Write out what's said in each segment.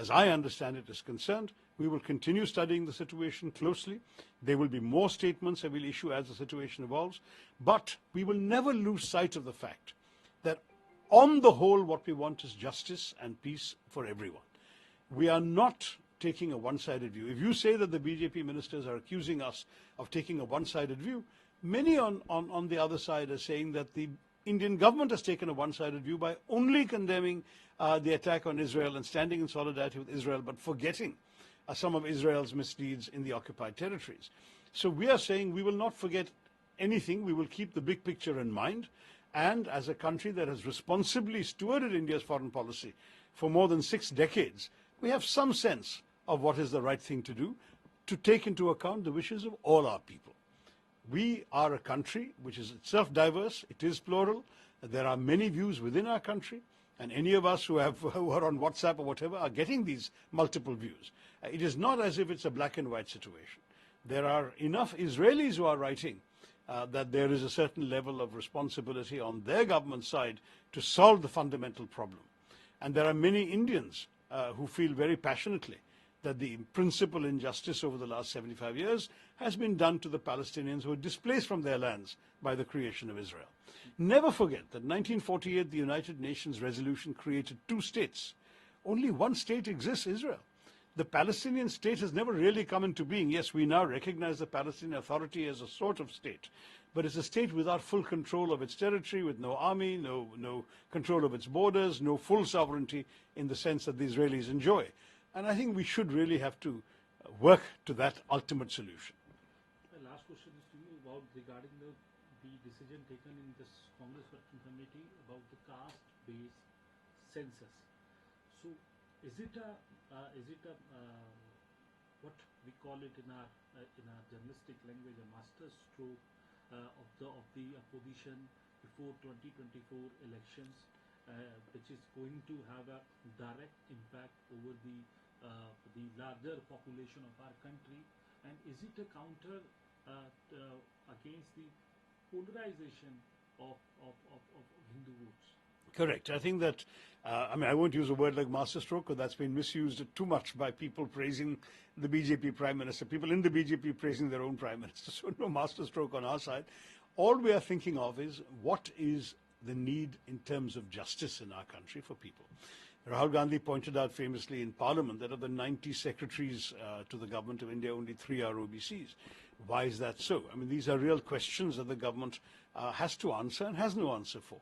as I understand it, is concerned. We will continue studying the situation closely. There will be more statements that we'll issue as the situation evolves. But we will never lose sight of the fact that on the whole, what we want is justice and peace for everyone. We are not taking a one-sided view. If you say that the BJP ministers are accusing us of taking a one-sided view, many on the other side are saying that the Indian government has taken a one-sided view by only condemning the attack on Israel and standing in solidarity with Israel, but forgetting some of Israel's misdeeds in the occupied territories. So we are saying we will not forget anything. We will keep the big picture in mind. And as a country that has responsibly stewarded India's foreign policy for more than 6 decades, we have some sense of what is the right thing to do to take into account the wishes of all our people. We are a country which is itself diverse, it is plural, there are many views within our country, and any of us who are on WhatsApp or whatever are getting these multiple views. It is not as if it's a black and white situation. There are enough Israelis who are writing that there is a certain level of responsibility on their government side to solve the fundamental problem. And there are many Indians who feel very passionately that the principal injustice over the last 75 years has been done to the Palestinians who were displaced from their lands by the creation of Israel. Never forget that 1948, the United Nations resolution created 2 states. Only one state exists, Israel. The Palestinian state has never really come into being. Yes, we now recognize the Palestinian Authority as a sort of state, but it's a state without full control of its territory, with no army, no control of its borders, no full sovereignty in the sense that the Israelis enjoy. And I think we should really have to work to that ultimate solution. The last question is to you about regarding the decision taken in this Congress Working Committee about the caste-based census. So, is it a what we call it in our journalistic language, a master stroke of the opposition before 2024 elections, which is going to have a direct impact over the larger population of our country, and is it a counter against the polarization of Hindu votes? Correct. I think that, I won't use a word like masterstroke, because that's been misused too much by people praising the BJP Prime Minister, people in the BJP praising their own Prime Minister. So no masterstroke on our side. All we are thinking of is what is the need in terms of justice in our country for people. Rahul Gandhi pointed out famously in Parliament that of the 90 secretaries to the government of India, only 3 are OBCs. Why is that so? I mean, these are real questions that the government has to answer and has no answer for.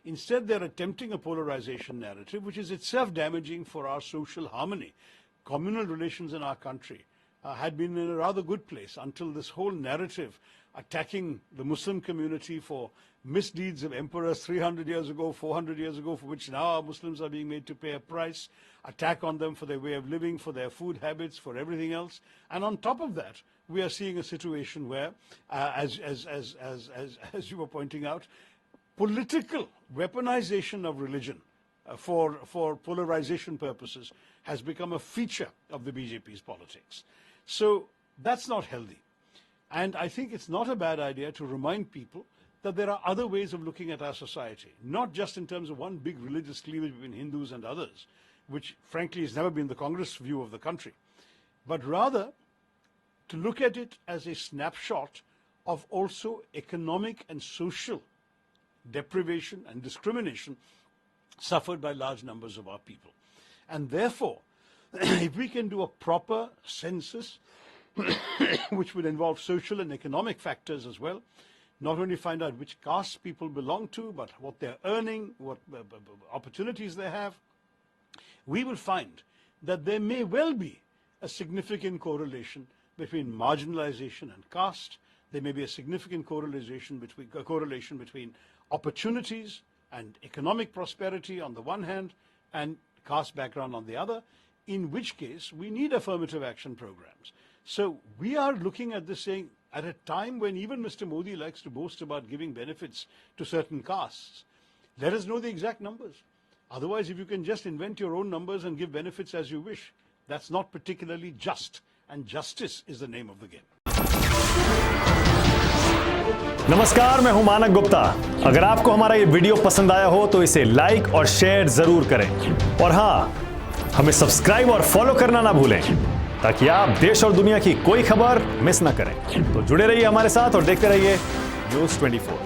Instead, they're attempting a polarization narrative, which is itself damaging for our social harmony. Communal relations in our country had been in a rather good place until this whole narrative attacking the Muslim community for misdeeds of emperors 300 years ago, 400 years ago, for which now our Muslims are being made to pay a price, attack on them for their way of living, for their food habits, for everything else. And on top of that, we are seeing a situation where, as you were pointing out, political weaponization of religion for polarization purposes has become a feature of the BJP's politics. So that's not healthy. And I think it's not a bad idea to remind people that there are other ways of looking at our society, not just in terms of one big religious cleavage between Hindus and others, which frankly has never been the Congress view of the country, but rather to look at it as a snapshot of also economic and social deprivation and discrimination suffered by large numbers of our people. And therefore, if we can do a proper census, which would involve social and economic factors as well, not only find out which castes people belong to, but what they're earning, what opportunities they have, we will find that there may well be a significant correlation between marginalization and caste. There may be a significant correlation between opportunities and economic prosperity on the one hand and caste background on the other, in which case we need affirmative action programs. So we are looking at this saying, at a time when even Mr. Modi likes to boast about giving benefits to certain castes, let us know the exact numbers. Otherwise, if you can just invent your own numbers and give benefits as you wish, that's not particularly just. And justice is the name of the game. नमस्कार, मैं हूं मानक गुप्ता। अगर आपको हमारा ये video पसंद आया हो तो इसे लाइक और शेयर जरूर करें। और हां, हमें सब्सक्राइब और फॉलो करना ना भूलें ताकि आप देश और दुनिया की कोई खबर मिस ना करें। तो जुड़े रहिए हमारे साथ और देखते रहिए News24।